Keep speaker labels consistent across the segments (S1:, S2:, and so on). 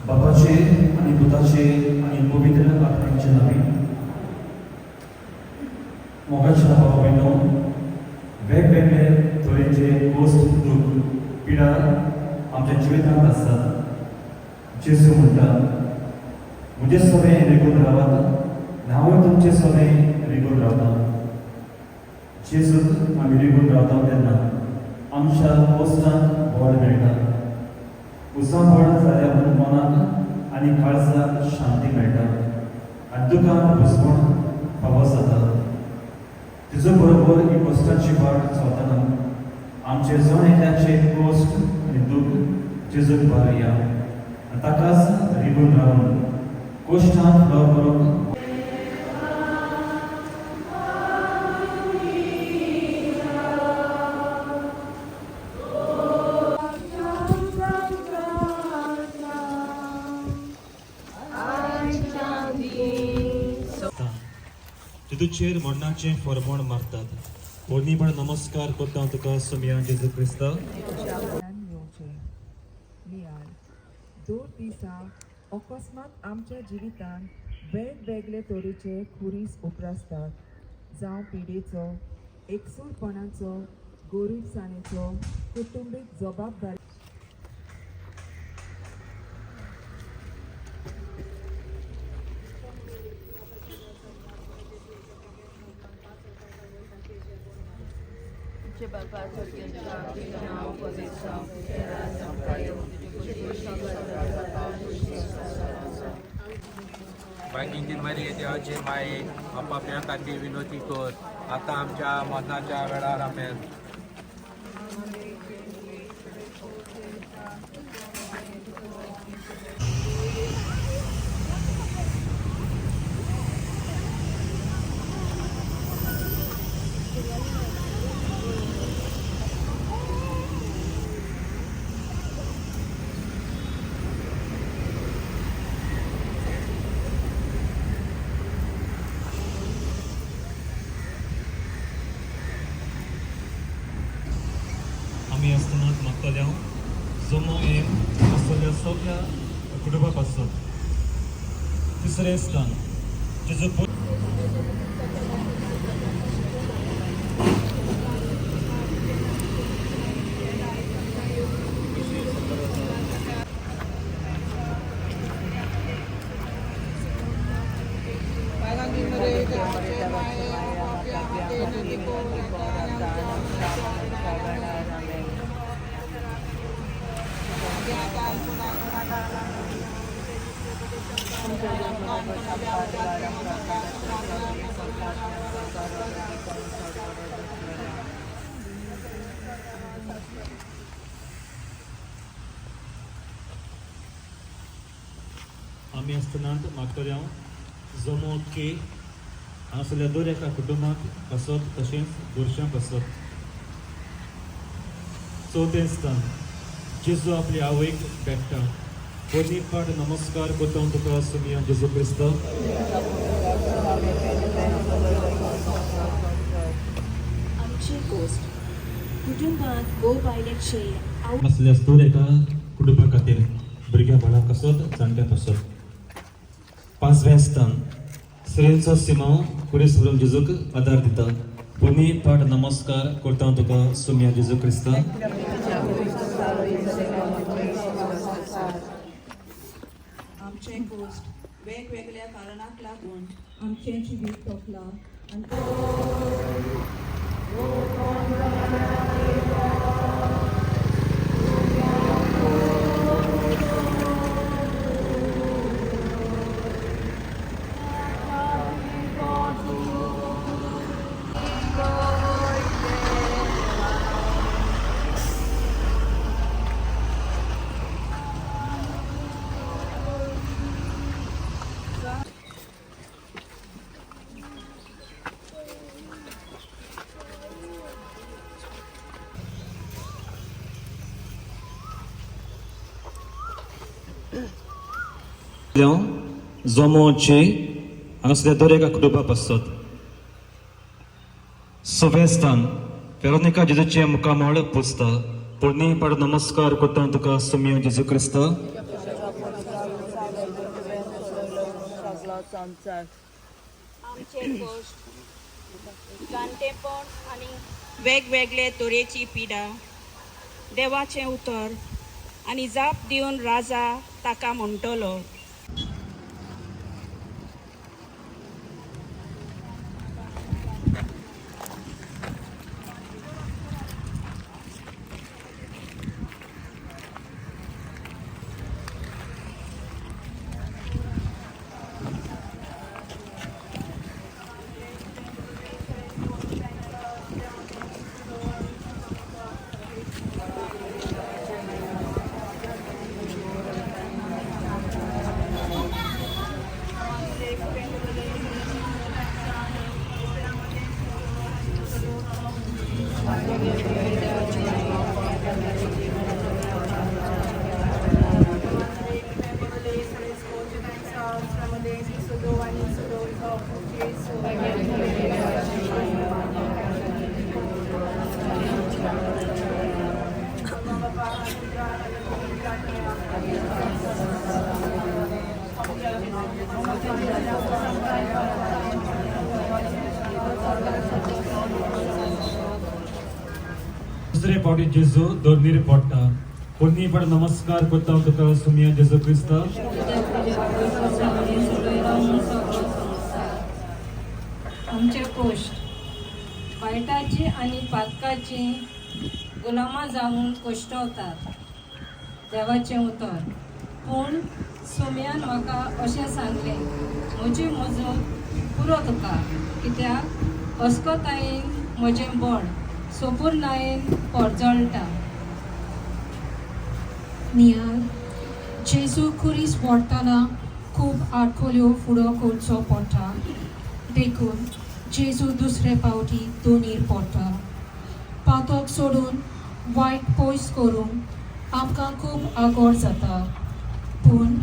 S1: बाबाचे आणि पुताचे आणि पवित्र आत्म्याचे नावे मोगाच्या भाव बहिणो वेगवेगळे तरेचे गोष्ट दुःख पिडा आमच्या जिवितांत आसतात जेजू म्हणटा म्हजे सोबे रिगून रावात हांवूय तुमचे सोबे रिगून रावता जेजूक आमी रिगून रावता तेन्ना आमच्या पोस्टांत बळ मेळटा उसांबळ जाल्यार मनाक आनी काळजाक शांती मेळटा आनी दुखांत घुसमण फावो जाता तिजो बरोबर ही कश्टांची वाट चलतना आमचे जण एकल्याचे कश्ट आनी दूख जेजूक बारया आनी ताकाच रिगून रावन कश्टांत फुडार करूंक
S2: तितूचेर मरणाचें फर्मोण मारतात कोणी पण नमस्कार करता तुका सुमया जेजू क्रिस्ता
S3: दोन दिसा अकस्मात आमच्या जिवितान वेगवेगळे तरेचे खुरीस उप्रासतात जावं पिडेचो एकसूरपणाचो गोरीबसाणेचो कुटुंबीक जबाबदारी
S4: भागिनी मरिये देवाचे माये आपापल्या खातीर विनोदी कर आतां आमच्या मरणाच्या वेळार आमेन.
S2: आमी आसतनात मागतले हांव जमो एम आसतल्या सगळ्या कुटुंबाक आसत तिसरें स्थान जेजू आमी आसतनात मागतले हांव जमो के हांगासरल्या दर एका कुटुंबाक आसत तशेंच गोरशांक आसत. चवथें स्थान जेजू आपली आवयक भेटटा कोणी पाट नमस्कार करता तुका सुमया जेजू क्रिस्ता.
S5: आमचे गोश्ट कुटुंबात गो बायलेचे
S2: आसल्या दर एका कुटुंबा खातीर भुरग्या बाळाक आसत जाणट्याक आसत. पांचवें स्थान स्त्रीचो सिमांव कुडीस भरून जेजूक आदार दिता कोणी पाट नमस्कार करता तुका सुमया जेजू क्रिस्ता.
S3: आमचे गोश्ट वेगवेगळ्या कारणाक लागून आमचे जिवीत तोखला आनी
S2: जमोचे हांगासरल्या दर एका कुटुंबाक आसत. सवें स्थान वेरोनिका जेजूचे मुखामळ पुजता. पोरणी पाड नमस्कार करता तुका सुमया जेजू क्रिस्ता.
S6: संसार
S7: आमचे गोश्ट जाणटेपण आनी वेगवेगळे तरेची पिडा देवाचें उतर आनी जाप दिवन राजा ताका म्हणटलो.
S2: दुसरे पावटी जेजू दोन्ही पडटा कोणी पण नमस्कार करता तुका सुमिया जेजू क्रिस्ता.
S8: आमचे कोश्ट वायटाची आनी पातकाची गुलामां जावन कोश्टवतात देवाचें उतर. पूण सुमयान म्हाका अशें सांगलें म्हजी मजूर पुरो तुका कित्याक अस्कोतायेन म्हजें बळ सोपूर्णायेन परजळटा.
S9: नियाल जेजू कुरीस व्हरतना खूब आडखोल्यो फुडो करचो पडटा देखून जेजू दुसरे पावटी दोनीर पडटा. पातक सोडून वायट पयस करूंक आमकां खूब आगोर जाता पूण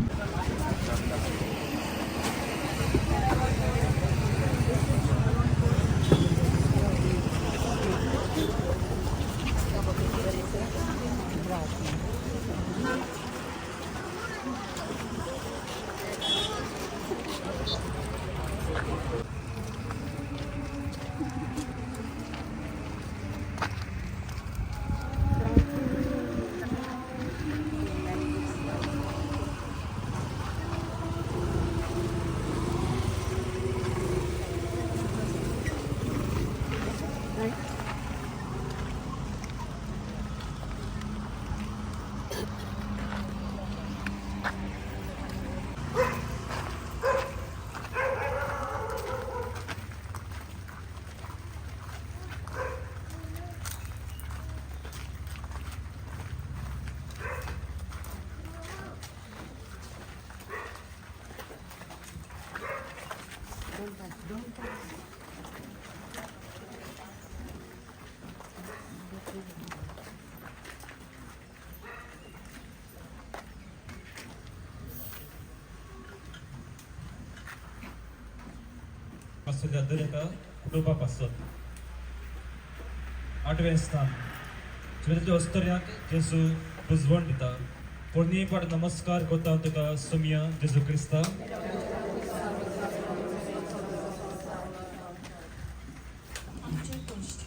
S2: असलेल्या दर एका कुटुंबाक आसत. 8वें स्थान चुलीच्या अस्तर्याक जेजू पुजवण दिता. कोणी पण नमस्कार करता तुका सुमिया जेजू क्रिस्ता.
S5: आमचे कोश्ट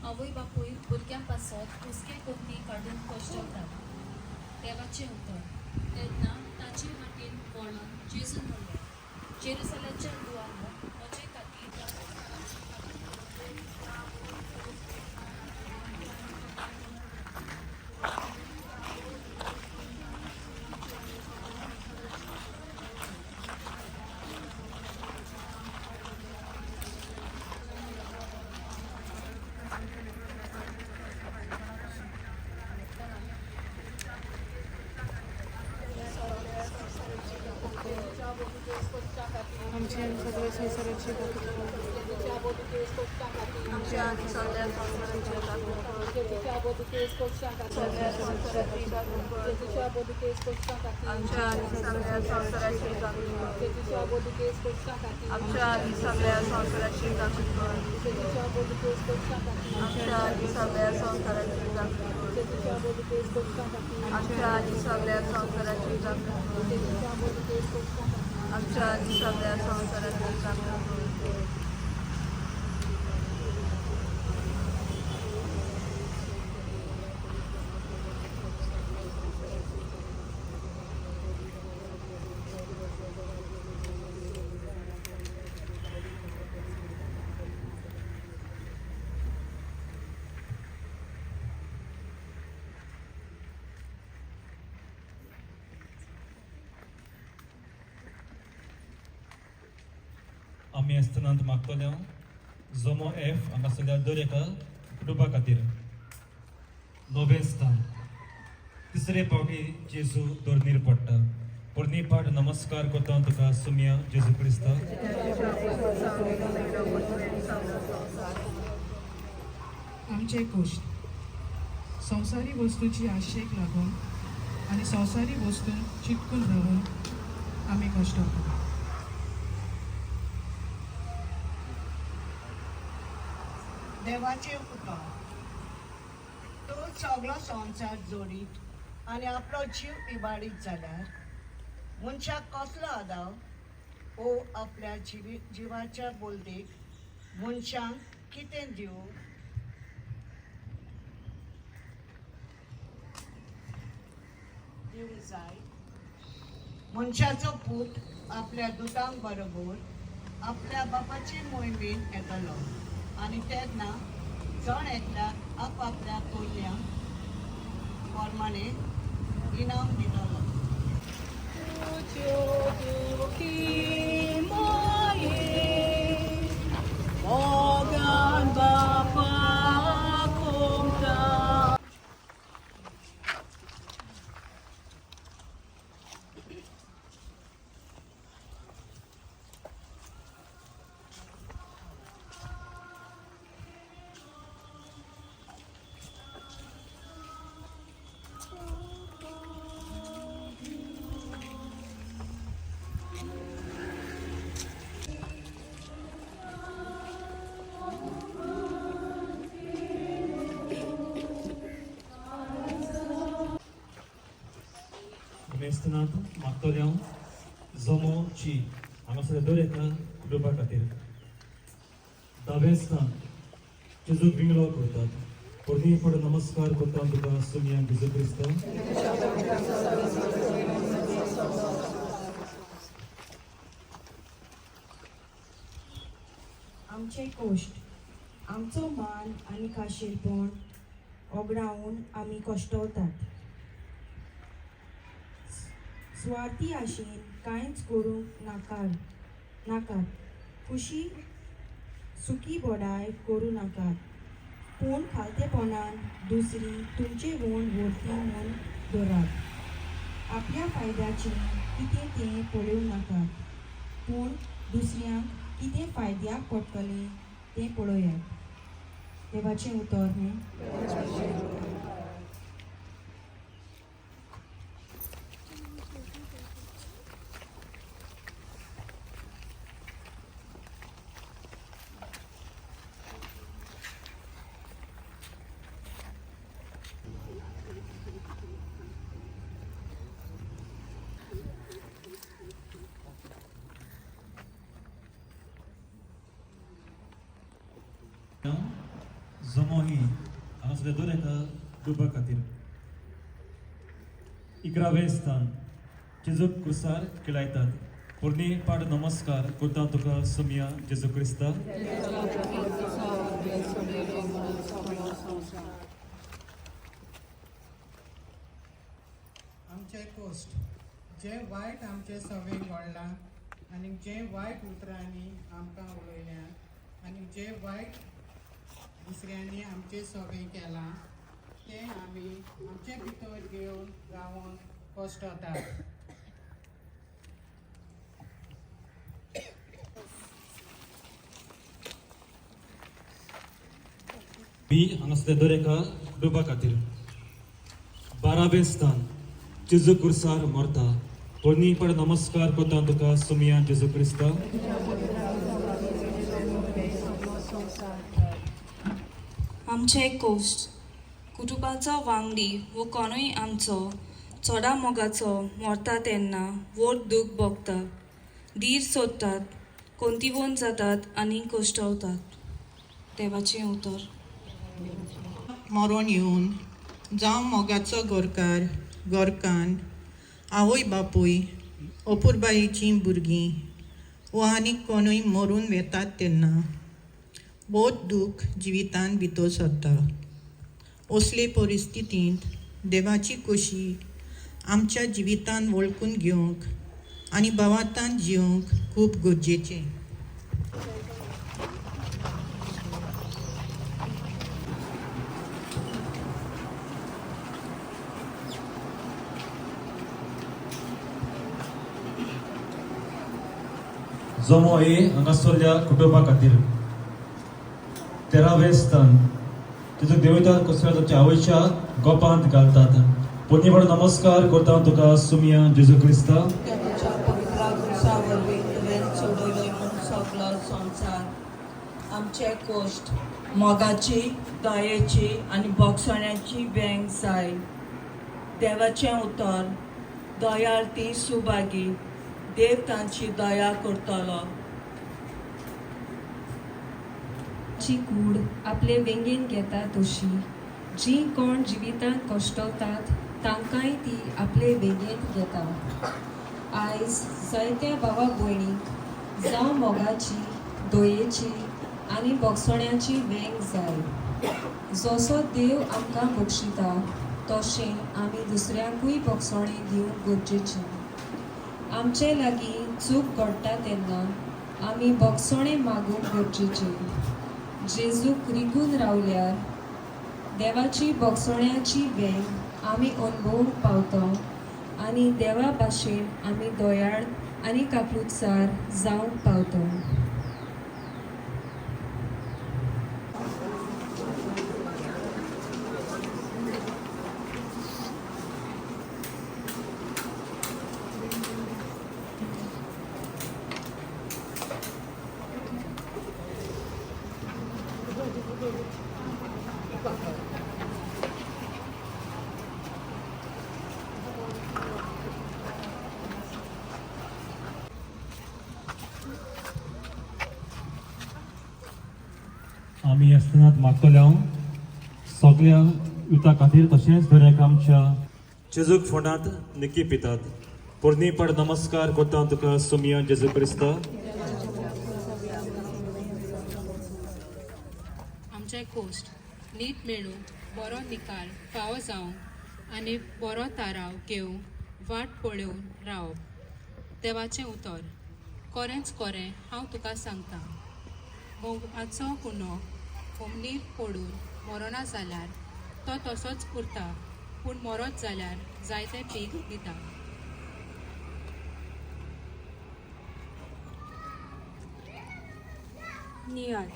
S5: आवय बापूय भुरग्यां पासत हुस्के कोंकणी काडून कोश्टवतात देवाचें उतर. तेन्ना ताचे वाटेन वळोन जेजून म्हणलें जेरुसलेमच्या दुआर म्हजे खातीर
S6: आमच्या
S2: आमी आसतनांत मागतले जोमो एफ हांगासरल्या दर एका कुटुंबा खातीर 9वें स्थान तिसरे पावटी जेजू दोरनीर पडटा पोरणी पाट नमस्कार करता तुका सुम्या जेजू क्रिस्ता
S6: आमचे गोश्ट संवसारी वस्तूची आशेक लागून आनी संवसारी वस्तू चिटकून रावून आमी कश्ट करता.
S10: देवाचे उतर तो सगळो संवसार जोडीत आनी आपलो जीव इबाडीत जाल्यार मनशाक कसलो आदाव ओ आपल्या जिवाच्या बोलदेक मनशांक कितें दिवं जाय. मनशाचो पूत आपल्या दुतांक बरोबर आपल्या बापाचे मोहिमेन येतलो आनी तेन्ना जण एकल्याक आपल्या कोल्यांक प्रमाणे इनाम दितलो.
S2: मेस्तनांत मागतले जोमो ची हांगासरल्या दर एका कुटुंबा खातीर 10वें स्थान जेजूक विंगडो करतात पोरणी पड नमस्कार करता तुका सुम्या जेजू क्रिस्ता
S3: आमचे कोश्ट आमचो मान आनी खाशेलपण ओगडावून आमी कश्टवतात. स्वार्थी आशेन कांयच करूंक नाकात खुशी सुखी बोडाय करूं नाकात पूण खालतेपणान दुसरी तुमचे गुण व्हरती म्हूण धरात. आपल्या फायद्याचें कितें तें पळोवंक नाकात पूण दुसऱ्यांक कितें फायद्याक पडटलें तें पळयात. देवाचें उतर न्ही.
S2: जोमो ही हांगासरल्या दर एका कुटुंबा खातीर 11वें स्थान जेजूक क्रुसार किळायतात पोरणी पाड नमस्कार करता तुका सुम्या जेजू क्रिस्ता
S6: आमचे कोश्ट जे वायट आमचे सवयीक वाडला आनी जे वायट उतरांनी आमकां उलयल्या आनी जे वायट दुसऱ्यांनी आमचे सवय केला ते आमी आमचे भितर घेवन रावून कश्टतात.
S2: बी हांगासरल्या दर एका कुटुंबा खातीर 12वें स्थान जेजू क्रुसार मरता पोरणी पड नमस्कार करता तुका सुम्या जेजू क्रिस्ता
S7: आमचे कोश्ट कुटुंबाचो वांगडी वो कोणूय आमचो चोडा मोगाचो मरता तेन्ना वोट दूख भोगता धीर सोदतात कोंतिवोन जातात आनी कोश्टवतात. देवाचें उतर.
S6: मरोन येवन जावं मोगाचो गोरकान आवय बापूय अपुरबायेचीं भुरगीं वो आनीक कोणूय मरून वेतात तेन्ना बहुत दूख जिवितांत भितर सरता. असले परिस्थितींत देवाची खोशी आमच्या जिवितांत वळखून घेवंक आनी भावार्थान जिवंक खूब गरजेचें.
S1: जमो ए हांगासरल्या कुटुंबा खातीर 13वें स्थान तितून देवता कसल्या ताच्या आवयच्या गोपांत घालतात. पोटणीपड नमस्कार करता तुका सुमिया जेजू क्रिस्ता.
S3: देवाच्या पवित्र क्रुसा वरवीं तुवें सोडयलोय म्हूण सगळो संवसार आमचे कोश्ट मोगाची दयेची आनी बोगसण्याची वेंग जाय. देवाचें उतर दयाळ ती सुभागी देव तांची दया करतलो.
S11: ची कूड आपले वेंगेन घेता तशी जी कोण जिवितांत कश्टवतात तांकांय ती आपले वेंगेन घेता. आयज जायत्या भावा भयणीक जावं मोगाची दयेची आनी बोगसण्याची वेंग जाय. जसो देव आमकां बक्षिता तशें आमी दुसऱ्यांकूय बोगसणें दिवंक गरजेचें. आमचे लागीं चूक घडटा तेन्ना आमी बोगसणें मागूंक गरजेचें. जेजूक रिगून रावल्यार देवाची बोगसण्याची वेंग आमी अनुभवूंक पावता आनी देवा भाशेन आमी दयाळ आनी काकूटसार जावंक पावता.
S1: आमी आसतनात मागतल्या सगळ्या युथा खातीर तशेंच दरेक आमच्या जेजूक फोंडांत निकी पितात. पोरनीपड नमस्कार करता तुका सुमिया जेजू क्रिस्ता.
S8: आमचे कोश्ट नीट मेळून बरो निकाल फावो जावं आनी बरो ताराव घेवं वाट पळोवन रावप. देवाचें उतर खरेंच खरें हांव तुका सांगता मोगाचो कुणो होमनीर पडून मरोना जाल्यार तो तसोच उरता पूण मरत जाल्यार जायतें पीक दिता.
S7: नियाळ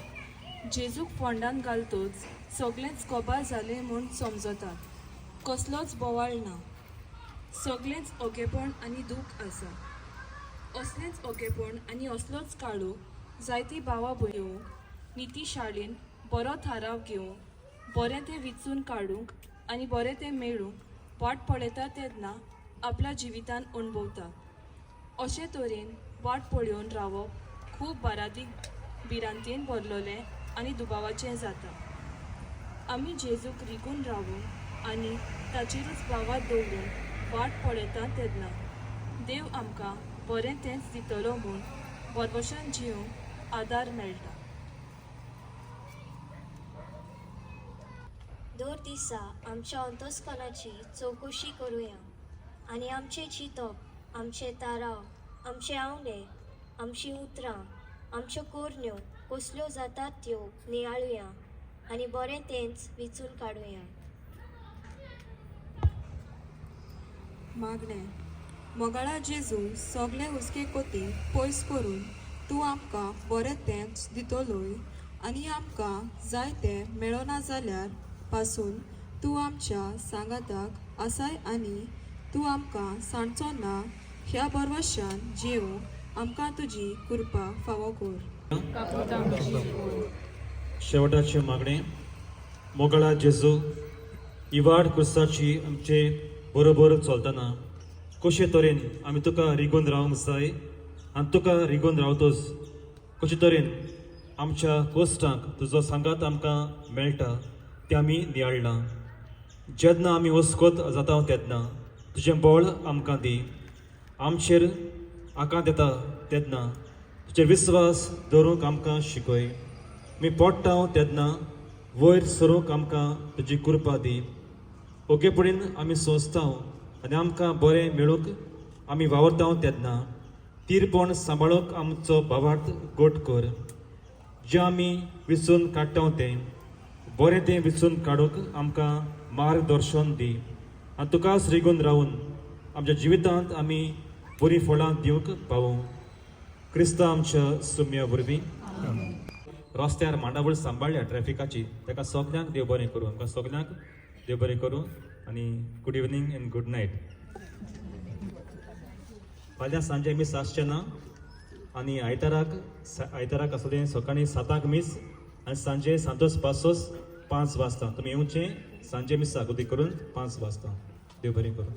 S7: जेजूक फोंडांत घालतोच सगळेंच गोबार जालें म्हूण समजतात. कसलोच बोवाळ ना. सगळेंच ओगेपण आनी दूख आसा. असलेंच ओगेपण आनी असलोच काळोख जायतीं भावा भयणो नितीशाळेन बरो थाराव घेवं बरें तें विचून काडूंक आनी बरें तें मेळूंक वाट पळयता तेन्ना आपल्या जिवितान अणभवता. अशे तरेन वाट पळोवन रावप खूब बारातीक भिरांतेन भरलोलें आनी दुबावाचें जाता. आमी जेजूक रिगून रावून आनी ताचेरूच भावात दवरून वाट पळयता तेन्ना देव आमकां बरें तेंच दितलो म्हूण बरवशान जिवंक आदार मेळटा.
S12: दर दिसा आमच्या अंतस्कनाची चवकशी करुया आनी आमचें चिंतप आमचे ताराव आमचे आवणे आमची उतरां आमच्यो कोरण्यो कसल्यो जातात त्यो नियाळुया आनी बरें तेंच विचून काडुया.
S7: मागणें मोगाळा जेजू सगळे हुस्के कोती पयस करून तूं आमकां बरें तेंच दितलोय आनी आमकां जाय तें मेळना जाल्यार पासून तूं आमच्या सांगाताक आसाय आनी तूं आमकां सांडचो ना ह्या बरवशान जिवंक आमकां तुजी कृपा फावो कर.
S1: शेवटाचे मागणे मोगाळा जेजू इवाड क्रुसाची आमचे बरोबर चलतना कशे तरेन आमी तुका रिगून रावंक जाय आनी तुका रिगून रावतोच कशे तरेन आमच्या कोश्टांक तुजो सांगात आमकां मेळटा तें आमी नियाळ्ळां. जेन्ना आमी हुस्कोत जाता तेन्ना तुजें बळ आमकां दी. आमचेर आकांत येता तेन्ना तुजेर विस्वास दवरूंक आमकां शिकय. मी पोट्टा तेन्ना वयर सरूंक आमकां तुजी कृपा दी. ओगेपणीन आमी सोंसता आनी आमकां बरें मेळूंक आमी वावरता तेन्ना
S2: तीरपण सांबाळूंक आमचो भावार्थ गोट कर. जें आमी विचून काडटा तें बरें तें विचून काडूंक आमकां मार्गदर्शन दी. आनी तुकाच रिगून रावून आमच्या जिवितांत आमी बरीं फळां दिवंक पावूं. क्रिस्तांव आमच्या सुम्या वरवीं. रस्त्यार मांडावळ सांबाळल्या ट्रॅफिकाची, ताका सगल्यांक देव बरें करूं. आमकां सगल्यांक देव बरें करूं. आनी good evening and good night. फाल्यां सांजे मिस आसचें ना. आनी आयताराक आसलें सकाळीं 7 मिस आनी सांजे सांतोस पासोस 5 वाजता. तुमी येवचें सांजे मिसा अगोदी करून 5 वाजता. देव बरें करूं.